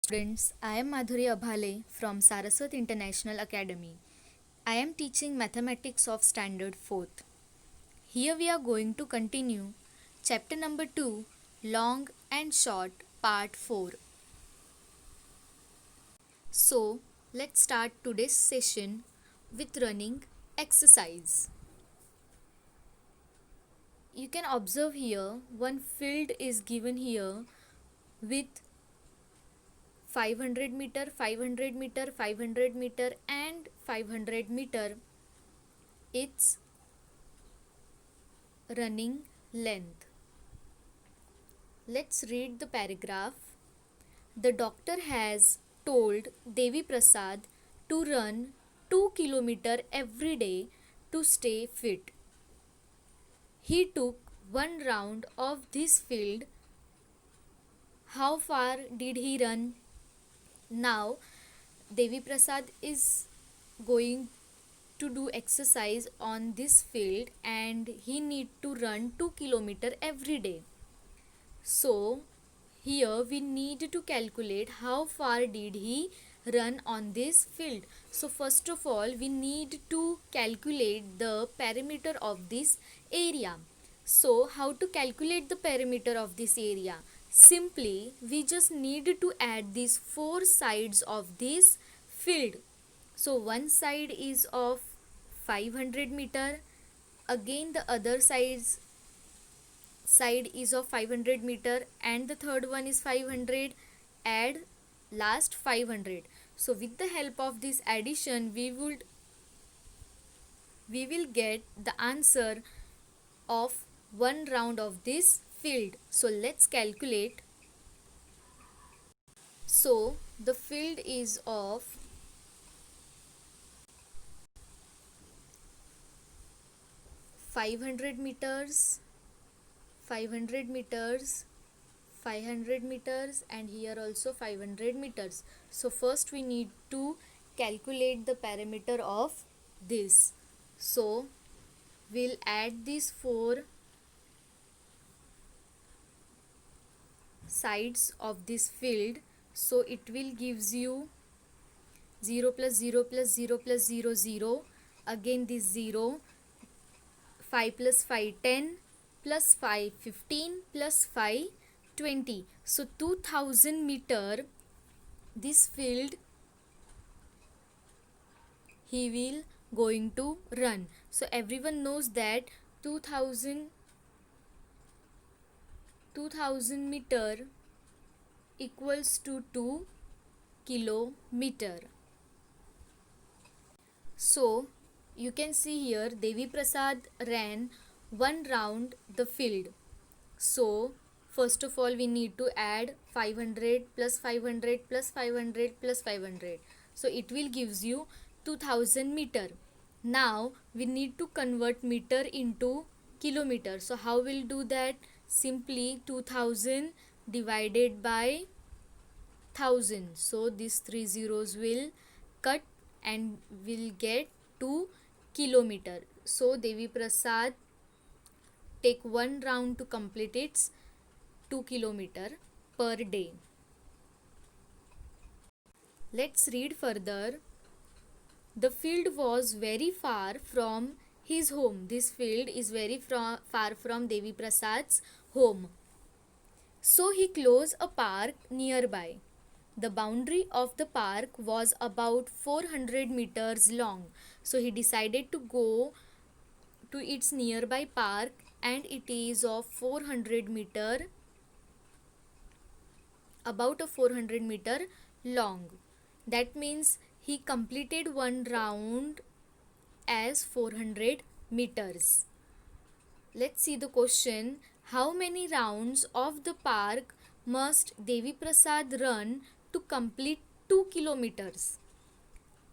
Students, I am Madhuri Abhale from Saraswat International Academy. I am teaching mathematics of standard 4th. Here we are going to continue chapter number 2, long and short, part 4. So, let's start today's session with running exercise. You can observe here one field is given here with 500 meter, 500 meter, 500 meter and 500 meter. Its running length. Let's read the paragraph. The doctor has told Devi Prasad to run 2 kilometers every day to stay fit. He took one round of this field. How far did he run? Now, Devi Prasad is going to do exercise on this field and he need to run 2 kilometers every day. So here we need to calculate how far did he run on this field. So first of all we need to calculate the perimeter of this area. So how to calculate the perimeter of this area? Simply we just need to add these four sides of this field. So one side is of 500 meter, again the other side is of 500 meter and the third one is 500, add last 500. So with the help of this addition we will get the answer of one round of this field. So let's calculate. So the field is of 500 meters, 500 meters, 500 meters and here also 500 meters. So first we need to calculate the perimeter of this. So we'll add these four sides of this field. So it will gives you 0 plus 0 plus 0 plus 0 0, again this 0, 5 plus 5 10, plus 5 15, plus 5 20. So 2000 meter this field he will going to run. So everyone knows that 2000 meter equals to 2 kilometer. So you can see here Devi Prasad ran one round the field. So first of all we need to add 500 plus 500 plus 500 plus 500. So it will gives you 2000 meter. Now we need to convert meter into kilometer. So how we'll do that? Simply 2000 divided by 1000. So these three zeros will cut and will get 2 kilometer. So Devi Prasad take one round to complete its 2 kilometer per day. Let's read further. The field was very far from his home. This field is very far from Devi Prasad's home. So he closed a park nearby. The boundary of the park was about 400 meters long. So he decided to go to its nearby park and it is of 400 meter, about a 400 meter long. That means he completed one round as 400 meters. Let's see the question. How many rounds of the park must Devi Prasad run to complete 2 kilometers?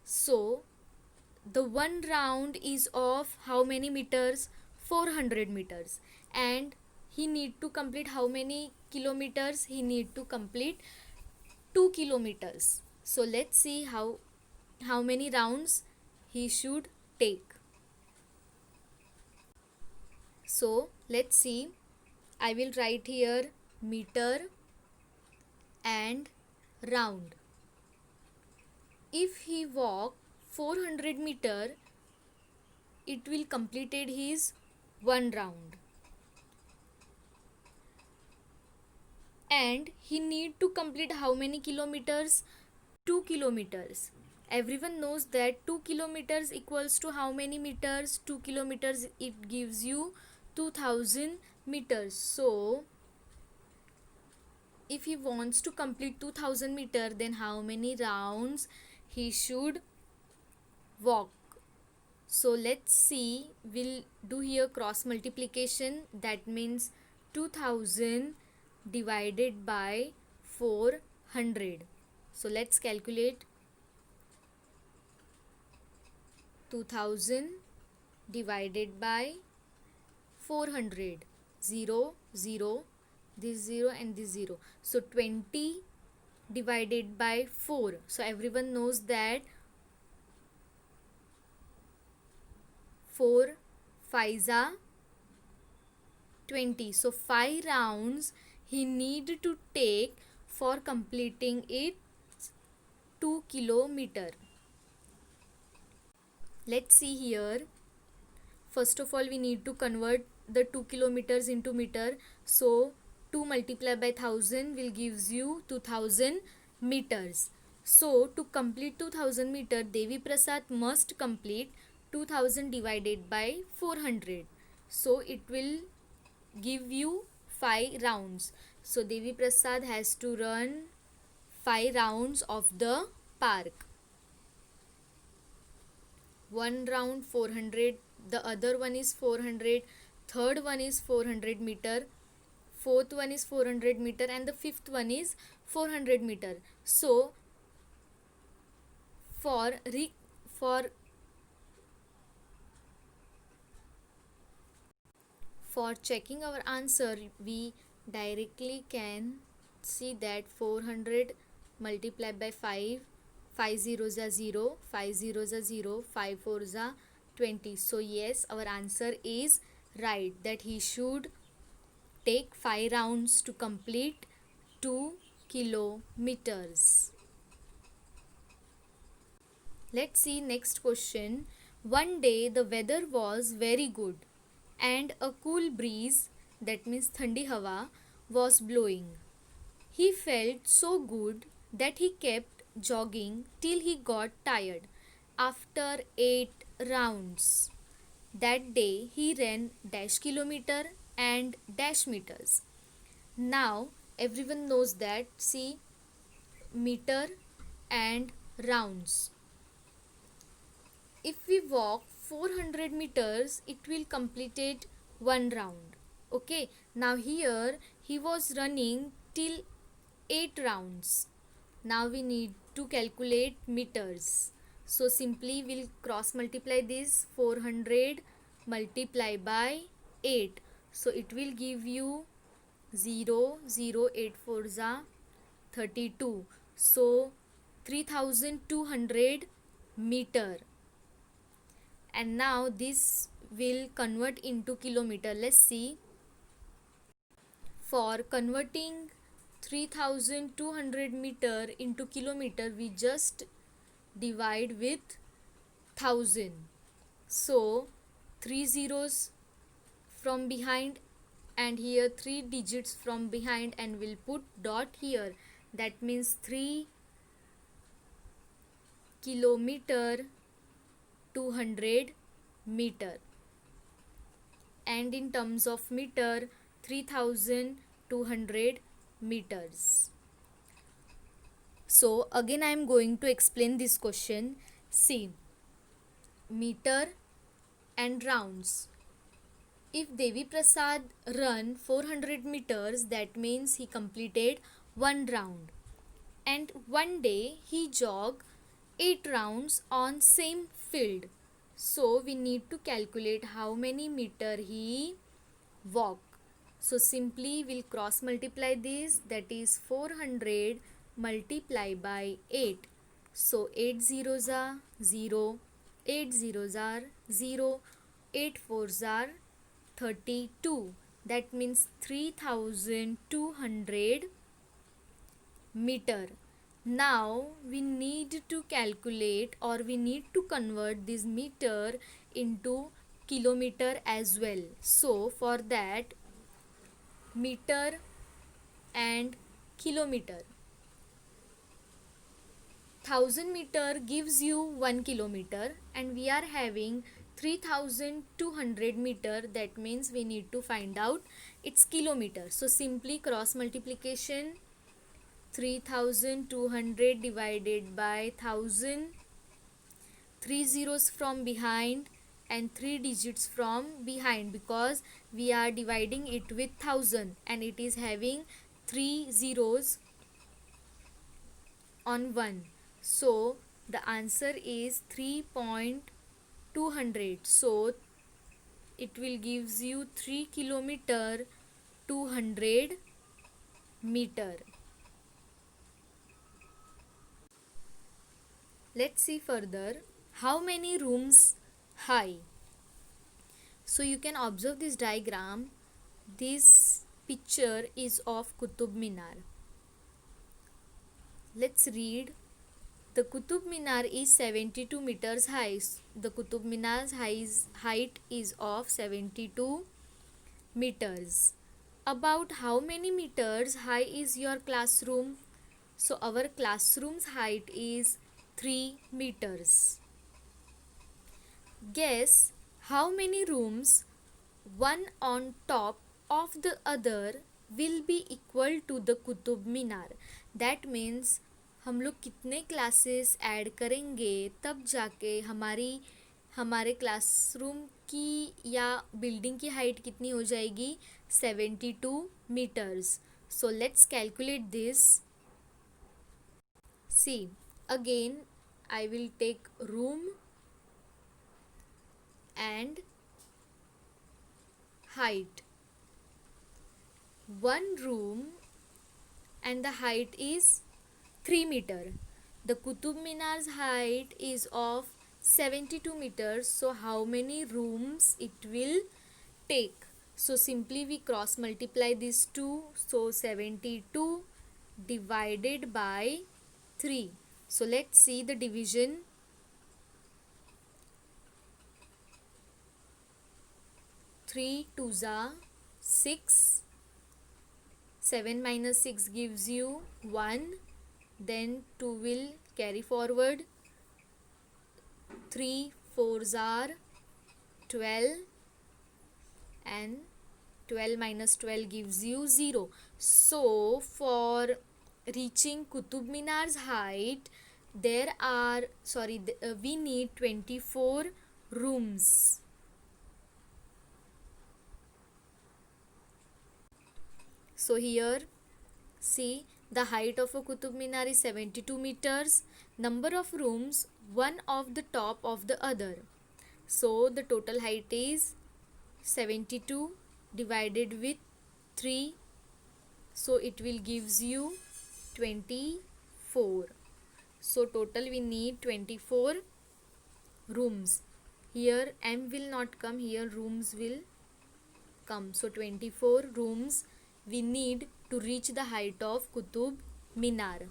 So the one round is of how many meters? 400 meters. And he need to complete how many kilometers? He need to complete 2 kilometers. So let's see how many rounds he should take. So let's see. I will write here meter and round. If he walk 400 meter, it will completed his one round. And he need to complete how many kilometers? 2 kilometers. Everyone knows that 2 kilometers equals to how many meters? 2 kilometers, it gives you 2000 meters. So if he wants to complete 2000 meter, then how many rounds he should walk? So let's see, we'll do here cross multiplication. That means 2000 divided by 400. So let's calculate. 2000 divided by 400. 0, 0, this 0 and this 0. So 20 divided by 4. So everyone knows that 4 5s are 20. So 5 rounds he need to take for completing it 2 kilometer. Let's see here. First of all, we need to convert the 2 kilometers into meter. So 2 multiplied by 1000 will gives you 2000 meters. So to complete 2000 meter, Devi Prasad must complete 2000 divided by 400. So it will give you 5 rounds. So Devi Prasad has to run 5 rounds of the park. One round 400, the other one is 400, third one is 400 meter, fourth one is 400 meter, and the fifth one is 400 meter. So for checking our answer, we directly can see that 400 multiplied by 5, 5 zeros are 0, 5 zeros are 0, 5 fours are 20. So yes, our answer is right, that he should take 5 rounds to complete 2 kilometers. Let's see next question. One day the weather was very good and a cool breeze, that means thandi hawa, was blowing. He felt so good that he kept jogging till he got tired. After 8 rounds, that day he ran dash kilometer and dash meters. Now everyone knows that, see, meter and rounds. If we walk 400 meters, it will completed one round. Okay, now here he was running till 8 rounds. Now we need to calculate meters. So simply we'll cross multiply this 400 multiply by 8. So it will give you 0, 0, 8 fours are 32. So 3200 meter. And now this will convert into kilometer. Let's see. For converting 3200 meter into kilometer, we just divide with 1000. So 3 zeros from behind and here 3 digits from behind, and we'll put dot here. That means 3 kilometer 200 meter, and in terms of meter 3200 meters. So again I am going to explain this question. See, meter and rounds. If Devi Prasad run 400 meters, that means he completed one round. And one day he jog 8 rounds on same field. So we need to calculate how many meter he walk. So simply we'll cross multiply this, that is 400 multiply by 8. So 8 zeros are 0, 8 zeros are 0, 8 fours are 32. That means 3200 meter. Now we need to calculate, or we need to convert this meter into kilometer as well. So for that, meter and kilometer. 1000 meter gives you 1 kilometer, and we are having 3200 meter. That means we need to find out its kilometer. So simply cross multiplication, 3200 divided by 1000, 3 zeros from behind and 3 digits from behind, because we are dividing it with 1000 and it is having 3 zeros on 1. So the answer is 3.200. So it will gives you 3 kilometer 200 meter. Let's see further. How many rooms high? So you can observe this diagram. This picture is of Qutub Minar. Let's read. The Qutub Minar is 72 meters high. The Qutub Minar's height is of 72 meters. About how many meters high is your classroom? So our classroom's height is 3 meters. Guess how many rooms, one on top of the other, will be equal to the Qutub Minar. That means हम लोग कितने classes add करेंगे तब जाके हमारे classroom की या building की हाइट कितनी हो जाएगी, 72 meters. So let's calculate this. See, again I will take room and height. One room and the height is 3 meter. The Qutub Minar's height is of 72 meters. So how many rooms it will take? So simply we cross multiply these two. So 72 divided by 3. So let's see the division. 3 2s are 6. 7 minus 6 gives you 1. Then 2 will carry forward. 3 4s are 12, and 12 minus 12 gives you 0. So for reaching Qutub Minar's height, we need 24 rooms. So here, see, the height of a Qutub Minar is 72 meters. Number of rooms, one of the top of the other. So the total height is 72 divided with 3. So it will gives you 24. So total we need 24 rooms. Here M will not come, here rooms will come. So 24 rooms we need to reach the height of Qutub Minar.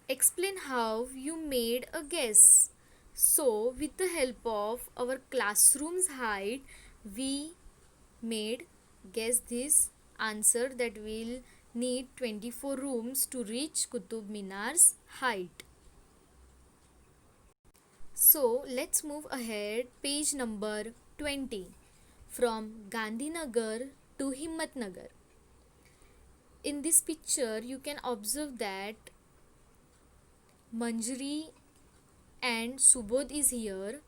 Explain how you made a guess. So with the help of our classroom's height, we made guess this answer that we'll need 24 rooms to reach Qutub Minar's height. So let's move ahead. Page number 20. From Gandhinagar to Himmatnagar. In this picture you can observe that Manjari and Subodh is here.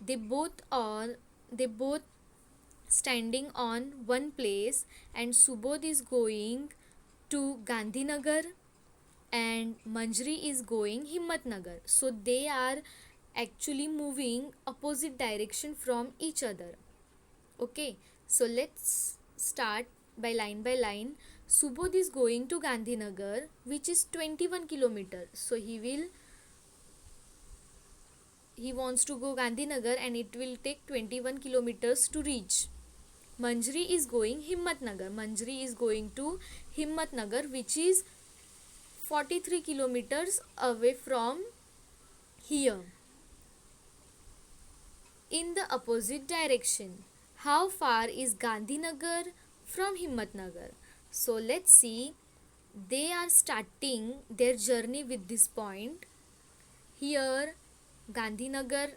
They both standing on one place, and Subodh is going to Gandhinagar and Manjari is going Himmatnagar. So they are actually moving opposite direction from each other. Okay, so let's start by line. Subodh is going to Gandhinagar, which is 21 kilometers. So he wants to go Gandhinagar and it will take 21 kilometers to reach. Manjari is going Himmatnagar. Manjari is going to Himmatnagar, which is 43 kilometers away from here. In the opposite direction, how far is Gandhinagar from Himmatnagar? So let's see. They are starting their journey with this point. Here Gandhinagar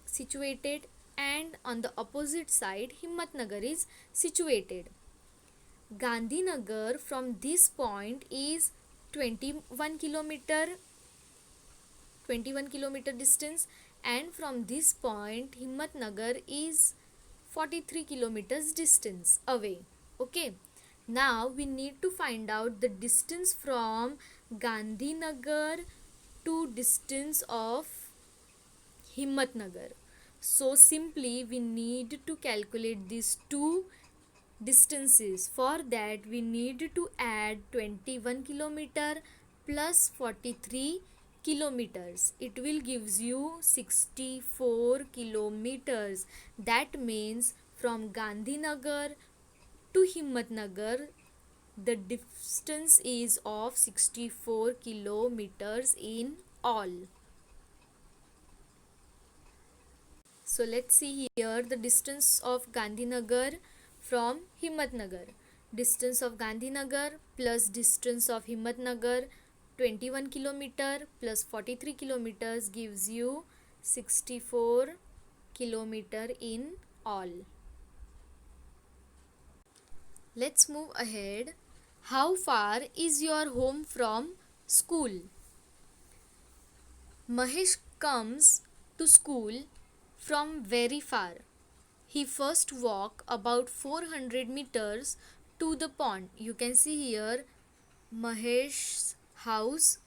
situated, and on the opposite side Himmatnagar is situated. Gandhinagar from this point is 21 kilometer 21 kilometer distance, and from this point Himmatnagar is 43 kilometers distance away. Okay, now we need to find out the distance from Gandhinagar to distance of Himmatnagar. So simply we need to calculate these two distances. For that we need to add 21 kilometer plus 43 kilometers. It will gives you 64 kilometers. That means from Gandhinagar to Himmatnagar the distance is of 64 kilometers in all. So let's see here the distance of Gandhinagar from Himmatnagar. Distance of Gandhinagar plus distance of Himmatnagar, 21 kilometer plus 43 kilometers gives you 64 kilometer in all. Let's move ahead. How far is your home from school? Mahesh comes to school from very far. He first walk about 400 meters to the pond. You can see here Mahesh's house.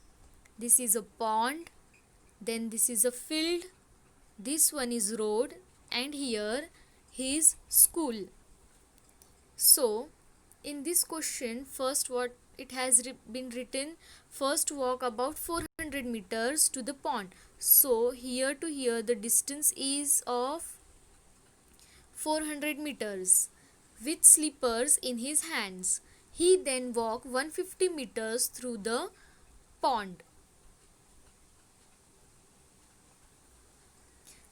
This is a pond. Then this is a field. This one is road, and here his school. So in this question, first what it has been written, first walk about 400 meters to the pond. So here to here the distance is of 400 meters with slippers in his hands. He then walked 150 meters through the pond.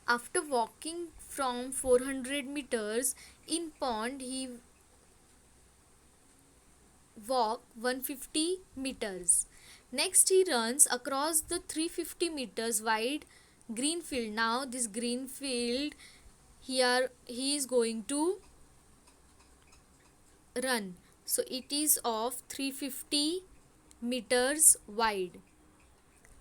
After walking from 400 meters in pond, he walked 150 meters. Next he runs across the 350 meters wide green field. Now this green field, here he is going to run. So it is of 350 meters wide.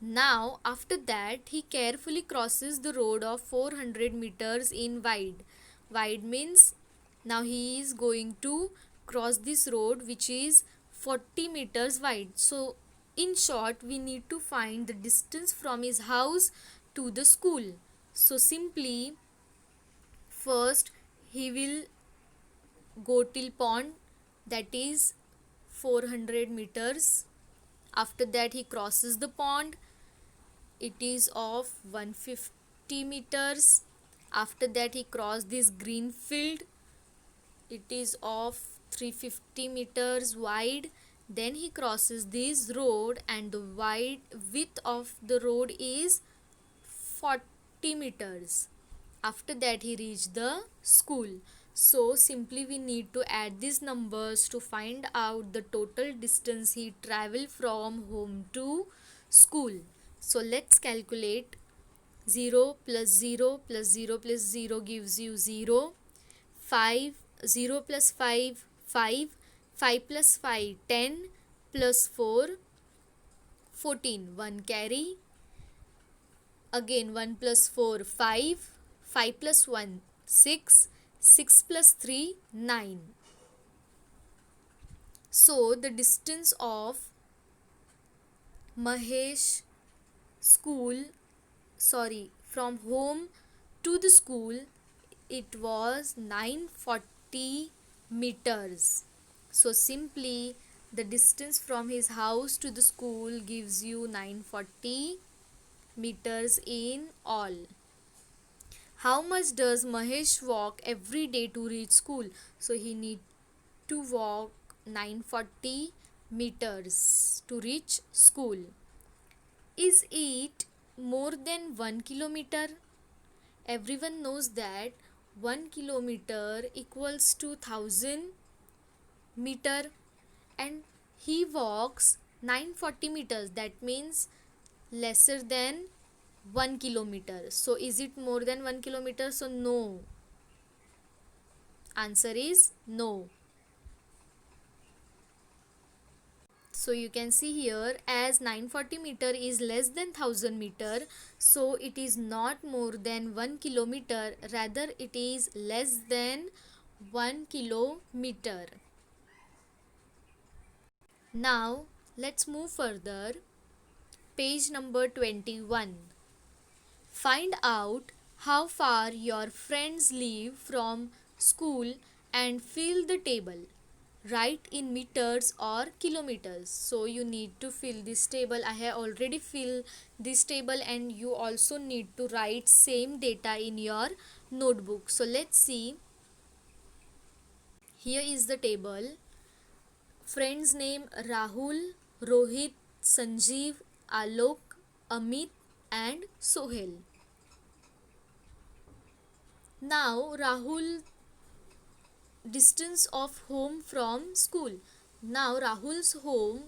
Now after that he carefully crosses the road of 400 meters in wide. Wide means now he is going to cross this road which is 40 meters wide. So in short we need to find the distance from his house to the school. So simply first he will go till pond, that is 400 meters. After that he crosses the pond, it is of 150 meters. After that he crossed this green field, it is of 350 meters wide. Then he crosses this road and the wide width of the road is 40 meters. After that he reached the school. So simply we need to add these numbers to find out the total distance he traveled from home to school. So let's calculate. 0 plus 0 plus 0 plus 0 gives you 0. 5, 0 plus 5, 5. 5 plus 5, 10. Plus 4, 14. 1 carry. Again 1 plus 4, 5. 5 plus 1, 6. 6 plus 3, 9. So the distance of Mahesh from home to the school, it was 940 meters. So simply the distance from his house to the school gives you 940 meters in all. How much does Mahesh walk every day to reach school? So he need to walk 940 meters to reach school. Is it more than 1 kilometer? Everyone knows that 1 kilometer equals to 1000 meter, and he walks 940 meters, that means lesser than 1 kilometer. So is it more than 1 kilometer? So no. Answer is no. So you can see here, as 940 meter is less than 1000 meter, so it is not more than 1 kilometer, rather it is less than 1 kilometer. Now let's move further. Page number 21. Find out how far your friends live from school and fill the table. Write in meters or kilometers. So you need to fill this table. I have already filled this table, and you also need to write same data in your notebook. So let's see. Here is the table. Friends name Rahul, Rohit, Sanjeev, Alok, Amit and Sohel. Now Rahul distance of home from school. Now Rahul's home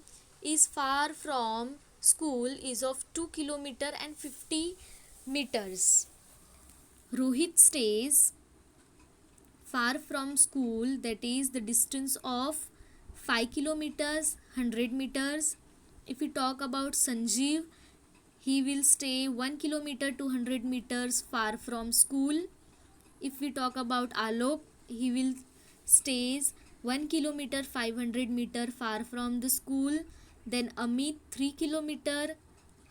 is far from school is of 2 kilometer and 50 meters. Rohit stays far from school, that is the distance of 5 kilometers 100 meters. If we talk about Sanjeev, he will stay 1 kilometer 200 meters far from school. If we talk about Alok, he will stays 1 kilometer 500 meter far from the school. Then Amit 3 kilometer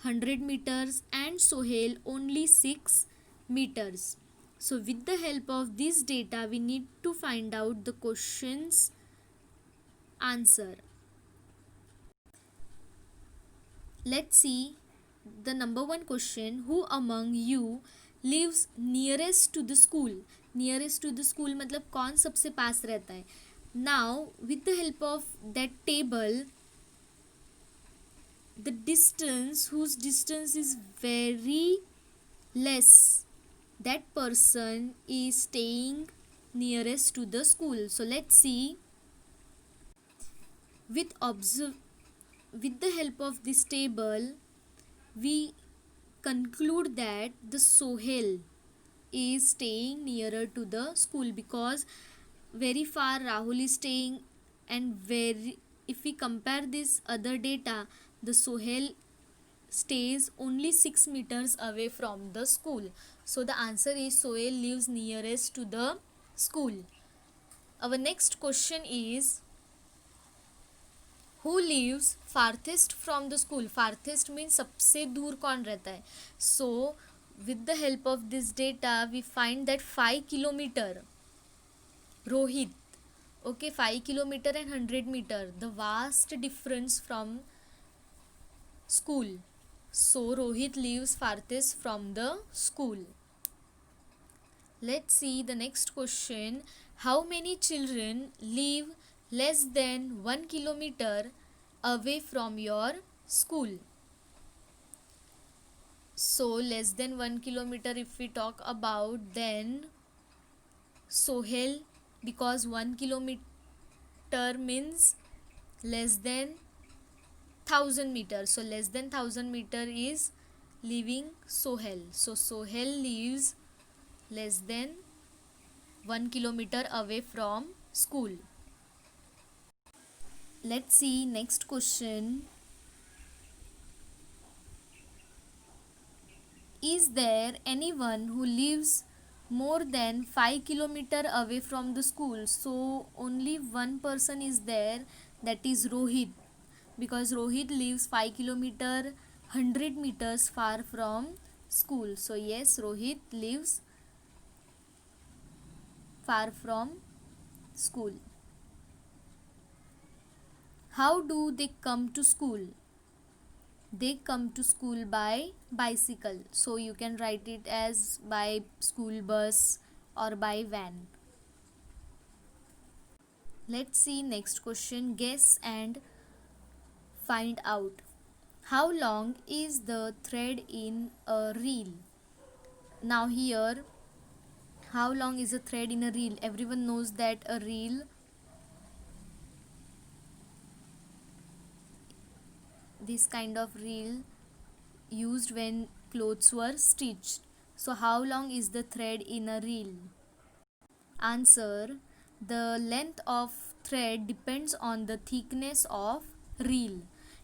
100 meters and Sohel only 6 meters. So with the help of this data, we need to find out the question's answer. Let's see the number one question. Who among you lives nearest to the school? Nearest to the school मतलब कौन सबसे पास रहता है? Now with the help of that table, the distance whose distance is very less, that person is staying nearest to the school. So let's see. With the help of this table, we conclude that the Sohel is staying nearer to the school, because very far Rahul is staying, and very, if we compare this other data, the Sohel stays only 6 meters away from the school. So the answer is Sohel lives nearest to the school. Our next question is, who lives farthest from the school? Farthest means सबसे दूर कौन रहता है? So with the help of this data, we find that 5 kilometer Rohit. Okay, 5 kilometer and 100 meter, the vast difference from school. So Rohit lives farthest from the school. Let's see the next question. How many children live less than 1 kilometer away from your school? So less than 1 kilometer if we talk about, then Sohel, because 1 kilometer means less than 1000 meters. So less than 1000 meter is living Sohel. So Sohel lives less than 1 kilometer away from school. Let's see next question. Is there anyone who lives more than 5 kilometer away from the school? So only one person is there, that is Rohit, because Rohit lives 5 kilometer 100 meters far from school. So yes, Rohit lives far from school. How do they come to school? They come to school by bicycle. So you can write it as by school bus or by van. Let's see next question. Guess and Find out how long is the thread in a reel. Now here, how long is a thread in a reel? Everyone knows that a reel, this kind of reel used when clothes were stitched. So how long is the thread in a reel? Answer: the length of thread depends on the thickness of reel.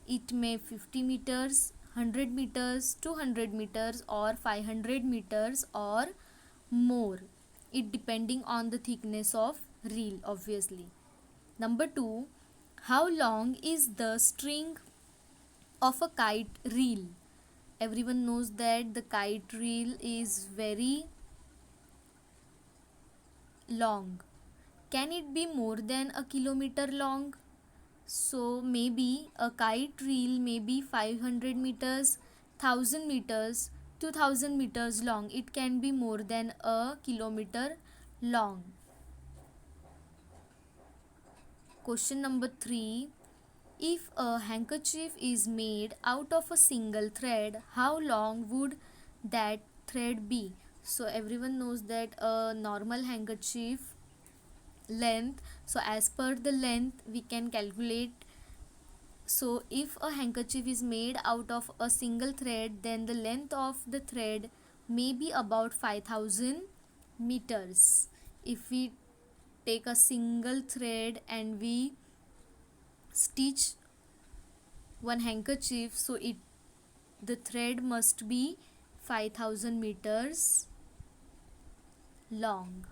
It may 50 meters, 100 meters, 200 meters or 500 meters or more. It depending on the thickness of reel obviously. Number 2, how long is the string of a kite reel? Everyone knows that the kite reel is very long. Can it be more than a kilometer long? So maybe a kite reel may be 500 meters, 1000 meters, 2000 meters long. It can be more than a kilometer long. Question number 3. If a handkerchief is made out of a single thread, how long would that thread be? So everyone knows that a normal handkerchief length, so as per the length we can calculate. So if a handkerchief is made out of a single thread, then the length of the thread may be about 5000 meters. If we take a single thread and we stitch one handkerchief, so the thread must be 5000 meters long.